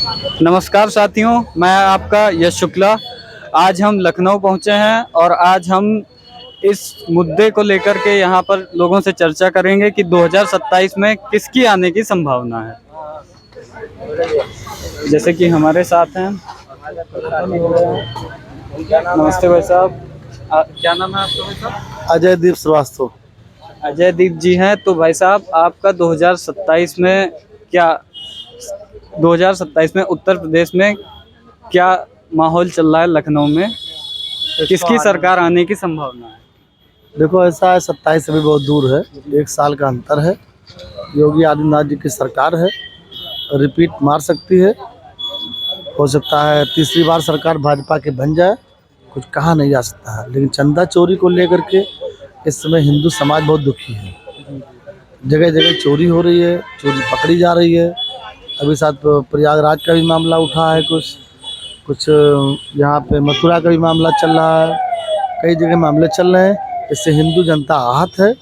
नमस्कार साथियों, मैं आपका यश शुक्ला। आज हम लखनऊ पहुंचे हैं और आज हम इस मुद्दे को लेकर के यहाँ पर लोगों से चर्चा करेंगे कि 2027 में किसकी आने की संभावना है। जैसे कि हमारे साथ हैं, नमस्ते भाई साहब। क्या नाम है आपका भाई साहब? अजय दीप श्रीवास्तव। अजय दीप जी हैं। तो भाई साहब, आपका 2027 में क्या 2027 में उत्तर प्रदेश में क्या माहौल चल रहा है? लखनऊ में किसकी सरकार आने की संभावना है? देखो, ऐसा है, 27 अभी बहुत दूर है, 1 साल का अंतर है। योगी आदित्यनाथ जी की सरकार है, रिपीट मार सकती है। हो सकता है तीसरी बार सरकार भाजपा की बन जाए, कुछ कहा नहीं जा सकता है। लेकिन चंदा चोरी को लेकर के इस समय हिंदू समाज बहुत दुखी है। जगह जगह चोरी हो रही है, चोरी पकड़ी जा रही है। अभी साथ प्रयागराज का भी मामला उठा है, कुछ यहाँ पे मथुरा का भी मामला चल रहा है। कई जगह मामले चल रहे हैं, इससे हिंदू जनता आहत है।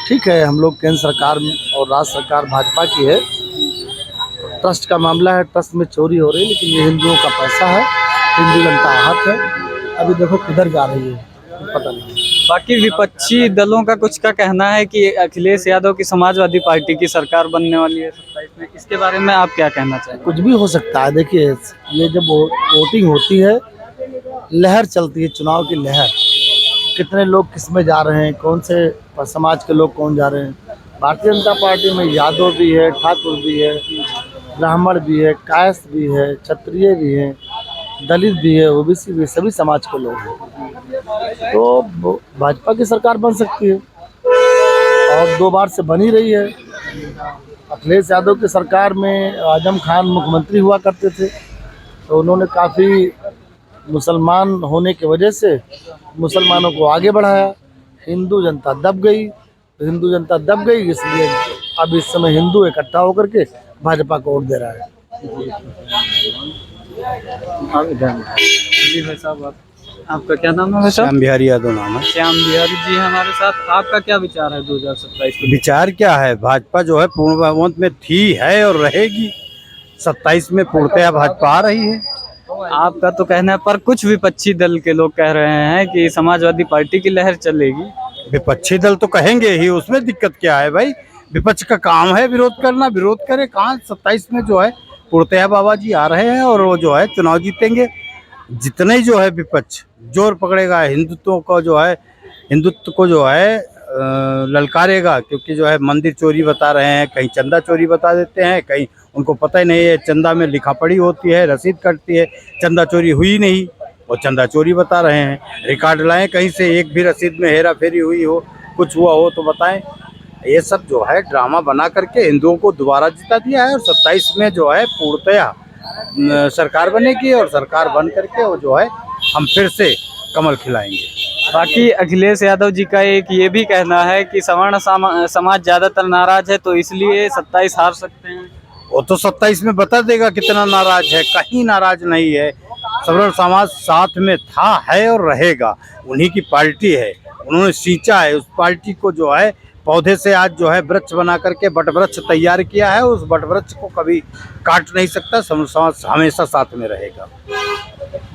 ठीक है, हम लोग केंद्र सरकार और राज्य सरकार भाजपा की है। ट्रस्ट का मामला है, ट्रस्ट में चोरी हो रही है, लेकिन ये हिंदुओं का पैसा है, हिंदू जनता आहत है। अभी देखो किधर जा रही है, पता नहीं। बाकी विपक्षी दलों का कुछ का कहना है कि अखिलेश यादव की समाजवादी पार्टी की सरकार बनने वाली है 27 में। इसके बारे में आप क्या कहना चाहेंगे? कुछ भी हो सकता है। देखिए, ये जब वोटिंग होती है, लहर चलती है, चुनाव की लहर, कितने लोग किस में जा रहे हैं, कौन से समाज के लोग कौन जा रहे हैं। भारतीय जनता पार्टी में यादव भी है, ठाकुर भी है, ब्राह्मण भी है, कायस्थ भी है, क्षत्रिय भी है, दलित भी है, ओबीसी भी है, सभी समाज के लोग हैं। तो भाजपा की सरकार बन सकती है और 2 बार से बन ही रही है। अखिलेश यादव की सरकार में आजम खान मुख्यमंत्री हुआ करते थे, तो उन्होंने काफ़ी मुसलमान होने की वजह से मुसलमानों को आगे बढ़ाया। हिंदू जनता दब गई, इसलिए अब इस समय हिंदू इकट्ठा होकर के भाजपा को वोट दे रहा है। जी भाई साहब, आपका क्या नाम है भाई साहब? श्याम बिहारी यादव नाम है। श्याम बिहारी जी हमारे साथ। आपका क्या विचार है 2027 को? विचार क्या है, भाजपा जो है पूर्ण बहुमत में थी, है और रहेगी। 27 में पूर्णतया भाजपा आ रही है। आपका तो कहना है, पर कुछ विपक्षी दल के लोग कह रहे हैं कि समाजवादी पार्टी की लहर चलेगी। विपक्षी दल तो कहेंगे ही, उसमें दिक्कत क्या है भाई? विपक्ष का काम है विरोध करना, विरोध करे। कहाँ 27 में जो है पूर्णतया बाबा जी आ रहे हैं और वो जो है चुनाव जीतेंगे। जितने ही जो है विपक्ष जोर पकड़ेगा, हिंदुत्व को जो है ललकारेगा, क्योंकि जो है मंदिर चोरी बता रहे हैं, कहीं चंदा चोरी बता देते हैं, कहीं उनको पता ही नहीं है चंदा में लिखा पढ़ी होती है, रसीद कटती है, चंदा चोरी हुई नहीं और चंदा चोरी बता रहे हैं। रिकॉर्ड लाएं कहीं से, एक भी रसीद में हेरा फेरी हुई हो, कुछ हुआ हो तो बताएं। ये सब जो है ड्रामा बना करके हिंदुओं को दोबारा जिता दिया है और 27 में जो है पूर्णतया सरकार बनेगी और सरकार बन करके वो जो है हम फिर से कमल खिलाएंगे। बाकी अखिलेश यादव जी का एक ये भी कहना है कि सवर्ण समाज ज्यादातर नाराज है, तो इसलिए 27 हार सकते हैं। वो तो 27 में बता देगा कितना नाराज है। कहीं नाराज नहीं है। सवर्ण समाज साथ में था, है और रहेगा। उन्हीं की पार्टी है, उन्होंने सींचा है उस पार्टी को, जो है पौधे से आज जो है वृक्ष बना करके बट वृक्ष तैयार किया है। उस बट वृक्ष को कभी काट नहीं सकता। सवर्ण समाज हमेशा साथ में रहेगा।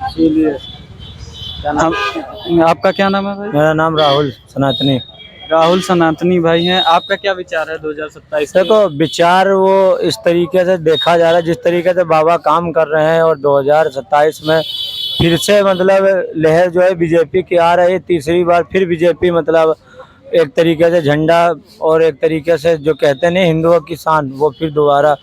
इसीलिए आपका क्या नाम है भाई? मेरा नाम राहुल सनातनी। राहुल सनातनी भाई हैं। आपका क्या विचार है 2027? देखो, विचार वो इस तरीके से देखा जा रहा है जिस तरीके से बाबा काम कर रहे हैं, और 2027 में फिर से मतलब लहर जो है बीजेपी की आ रही है। तीसरी बार फिर बीजेपी मतलब एक तरीके से झंडा और एक तरीके से जो कहते नहीं हिंदुओं की शान, वो फिर दोबारा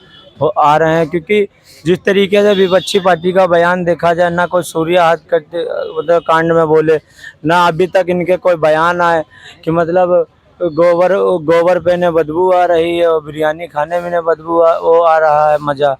आ रहे हैं। क्योंकि जिस तरीके से विपक्षी पार्टी का बयान देखा जाए, ना कोई सूर्य हाथ करते मतलब कांड में बोले, ना अभी तक इनके कोई बयान आए कि मतलब गोबर पे ने बदबू आ रही है और बिरयानी खाने में ने बदबू आ रहा है मज़ा।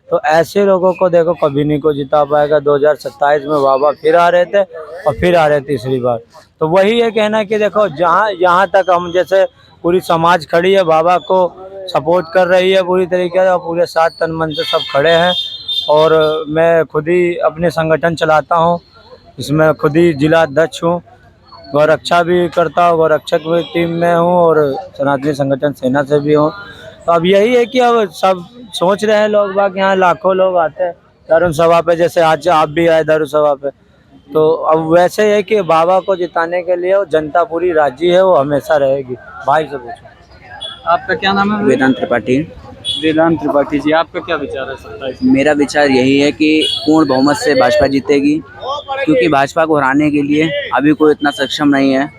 तो ऐसे लोगों को देखो कभी नहीं को जिता पाएगा। 2027 में बाबा फिर आ रहे थे और फिर आ रहे तीसरी बार। तो वही ये कहना कि देखो, यहाँ तक हम जैसे पूरी समाज खड़ी है, बाबा को सपोर्ट कर रही है पूरी तरीके से, और पूरे साथ तन मन से सब खड़े हैं। और मैं खुद ही अपने संगठन चलाता हूँ, इसमें खुद ही जिला अध्यक्ष हूँ, गौरक्षा भी करता हूँ, गौरक्षक भी टीम में हूँ और सनातनी संगठन सेना से भी हूँ। तो अब यही है कि अब सब सोच रहे हैं लोग बाग, यहाँ लाखों लोग आते हैं धर्म सभा पे, जैसे आज आप भी आए धर्म सभा पे। तो अब वैसे है कि बाबा को जिताने के लिए वो जनता पूरी राजी है, वो हमेशा रहेगी। भाई से पूछो। आपका क्या नाम है? वेदांत त्रिपाठी। वेदांत त्रिपाठी जी, आपका क्या विचार है 27? मेरा विचार यही है कि पूर्ण बहुमत से भाजपा जीतेगी, क्योंकि भाजपा को हराने के लिए अभी कोई इतना सक्षम नहीं है।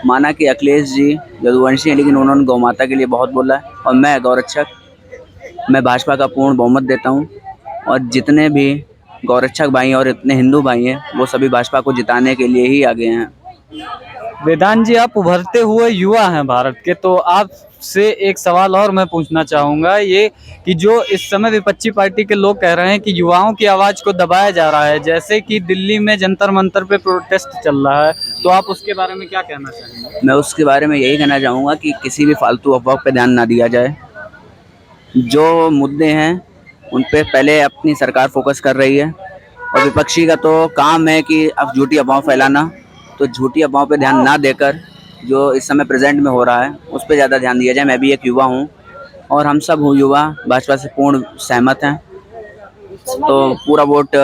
माना कि अखिलेश जी यदुवंशी हैं, लेकिन उन्होंने गौ माता के लिए बहुत बोला है, और मैं गौरक्षक, मैं भाजपा का पूर्ण बहुमत देता हूँ। और जितने भी गौरक्षक भाई और इतने हिंदू भाई हैं, वो सभी भाजपा को जिताने के लिए ही आगे हैं। वेदांत जी, आप उभरते हुए युवा हैं भारत के, तो आपसे एक सवाल और मैं पूछना चाहूँगा, ये कि जो इस समय विपक्षी पार्टी के लोग कह रहे हैं कि युवाओं की आवाज़ को दबाया जा रहा है, जैसे कि दिल्ली में जंतर मंतर पे प्रोटेस्ट चल रहा है, तो आप उसके बारे में क्या कहना चाहेंगे? मैं उसके बारे में यही कहना चाहूँगा कि किसी भी फालतू अफवाह पे ध्यान ना दिया जाए। जो मुद्दे हैं उन पे पहले अपनी सरकार फोकस कर रही है, और विपक्षी का तो काम है कि अब झूठी अफवाह फैलाना। तो झूठी अफवाहों पे ध्यान ना देकर जो इस समय प्रेजेंट में हो रहा है उस पे ज़्यादा ध्यान दिया जाए। मैं भी एक युवा हूँ और हम सब युवा भाजपा से पूर्ण सहमत हैं, तो पूरा वोट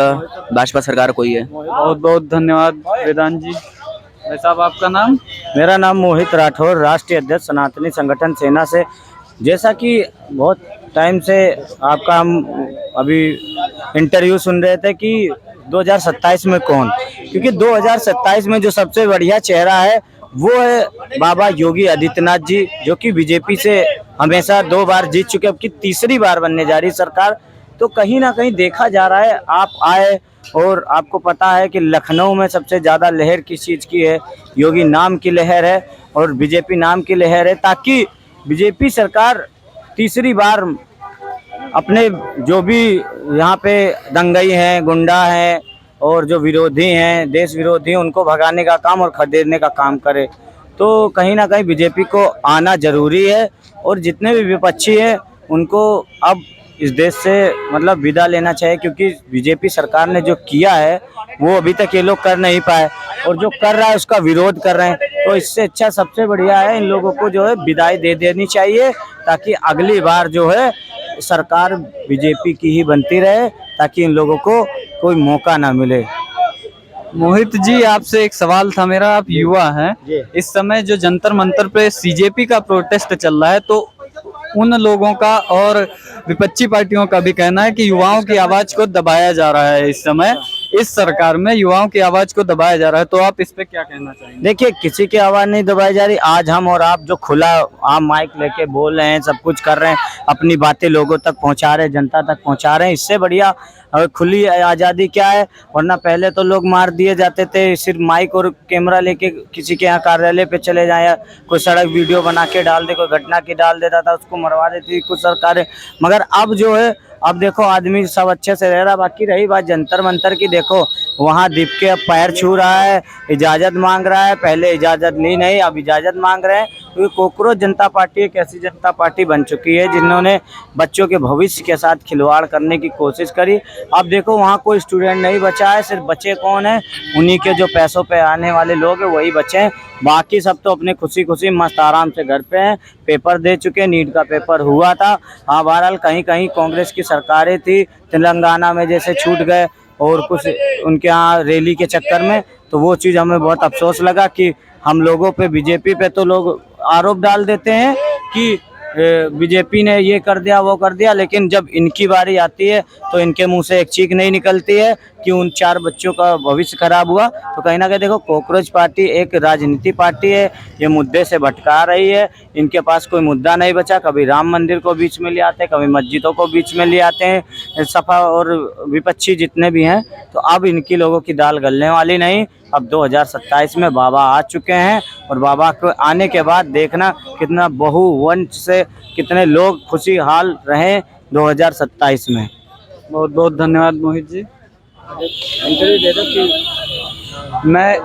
भाजपा सरकार को ही है। बहुत बहुत धन्यवाद वेदांत जी। भाई साहब, आपका नाम? मेरा नाम मोहित राठौर, राष्ट्रीय अध्यक्ष सनातनी संगठन सेना से। जैसा कि बहुत टाइम से आपका हम अभी इंटरव्यू सुन रहे थे कि 2027 में कौन, क्योंकि 2027 में जो सबसे बढ़िया चेहरा है वो है बाबा योगी आदित्यनाथ जी, जो कि बीजेपी से हमेशा 2 बार जीत चुके, अब की तीसरी बार बनने जा रही सरकार। तो कहीं ना कहीं देखा जा रहा है, आप आए और आपको पता है कि लखनऊ में सबसे ज़्यादा लहर किस चीज़ की है, योगी नाम की लहर है और बीजेपी नाम की लहर है, ताकि बीजेपी सरकार तीसरी बार अपने जो भी यहाँ पे दंगई हैं, गुंडा हैं और जो विरोधी हैं, देश विरोधी हैं, उनको भगाने का काम और खदेड़ने का काम करे। तो कहीं ना कहीं बीजेपी को आना जरूरी है, और जितने भी विपक्षी हैं उनको अब इस देश से मतलब विदा लेना चाहिए, क्योंकि बीजेपी सरकार ने जो किया है वो अभी तक ये लोग कर नहीं पाए, और जो कर रहा है उसका विरोध कर रहे हैं। तो इससे अच्छा सबसे बढ़िया है इन लोगों को जो है विदाई दे देनी चाहिए, ताकि अगली बार जो है सरकार बीजेपी की ही बनती रहे, ताकि इन लोगों को कोई मौका ना मिले। मोहित जी, आपसे एक सवाल था मेरा, आप युवा हैं, इस समय जो जंतर मंतर पे सीजेपी का प्रोटेस्ट चल रहा है, तो उन लोगों का और विपक्षी पार्टियों का भी कहना है कि युवाओं की आवाज को दबाया जा रहा है। इस समय इस सरकार में युवाओं की आवाज को दबाया जा रहा है, तो आप इस पे क्या कहना चाहेंगे? देखिए, किसी की आवाज़ नहीं दबाई जा रही। आज हम और आप जो खुला आम माइक लेके बोल रहे हैं, सब कुछ कर रहे हैं, अपनी बातें लोगों तक पहुंचा रहे हैं, जनता तक पहुंचा रहे हैं, इससे बढ़िया खुली आज़ादी क्या है। वरना पहले तो लोग मार दिए जाते थे, सिर्फ माइक और कैमरा लेके किसी के यहाँ कार्यालय पे चले जाए, या कोई सड़क वीडियो बना के डाल दे, कोई घटना की डाल देता था, उसको मरवा देती थी कुछ सरकारें। मगर अब जो है, अब देखो आदमी सब अच्छे से रह रहा। बाकी रही बात जंतर मंतर की, देखो वहाँ दीप के अब पैर छू रहा है, इजाज़त मांग रहा है। पहले इजाज़त ली नहीं, अब इजाज़त मांग रहे हैं, क्योंकि कोकरोच जनता पार्टी एक ऐसी जनता पार्टी बन चुकी है जिन्होंने बच्चों के भविष्य के साथ खिलवाड़ करने की कोशिश करी। अब देखो वहाँ कोई स्टूडेंट नहीं बचा है, सिर्फ बचे कौन है, उन्हीं के जो पैसों पे आने वाले लोग हैं वही बचे हैं। बाकी सब तो अपने खुशी खुशी मस्त आराम से घर पे हैं, पेपर दे चुके, नीट का पेपर हुआ था। हाँ, बहरहाल कहीं कहीं कांग्रेस की सरकारें थी, तेलंगाना में जैसे छूट गए और कुछ उनके यहाँ रैली के चक्कर में, तो वो चीज़ हमें बहुत अफसोस लगा कि हम लोगों पे, बीजेपी पे तो लोग आरोप डाल देते हैं कि बीजेपी ने ये कर दिया वो कर दिया, लेकिन जब इनकी बारी आती है तो इनके मुंह से एक चीख नहीं निकलती है कि उन 4 बच्चों का भविष्य खराब हुआ। तो कहीं ना कहीं देखो, कॉकरोच पार्टी एक राजनीति पार्टी है, ये मुद्दे से भटका रही है, इनके पास कोई मुद्दा नहीं बचा। कभी राम मंदिर को बीच में ले आते हैं, कभी मस्जिदों को बीच में ले आते हैं, सपा और विपक्षी जितने भी हैं। तो अब इनकी लोगों की दाल गलने वाली नहीं। अब 2027 में बाबा आ चुके हैं, और बाबा को आने के बाद देखना कितना बहुवंश से कितने लोग खुशहाल रहे 2027 में। बहुत बहुत धन्यवाद मोहित जी। इंटरव्यू दे दो कि मैं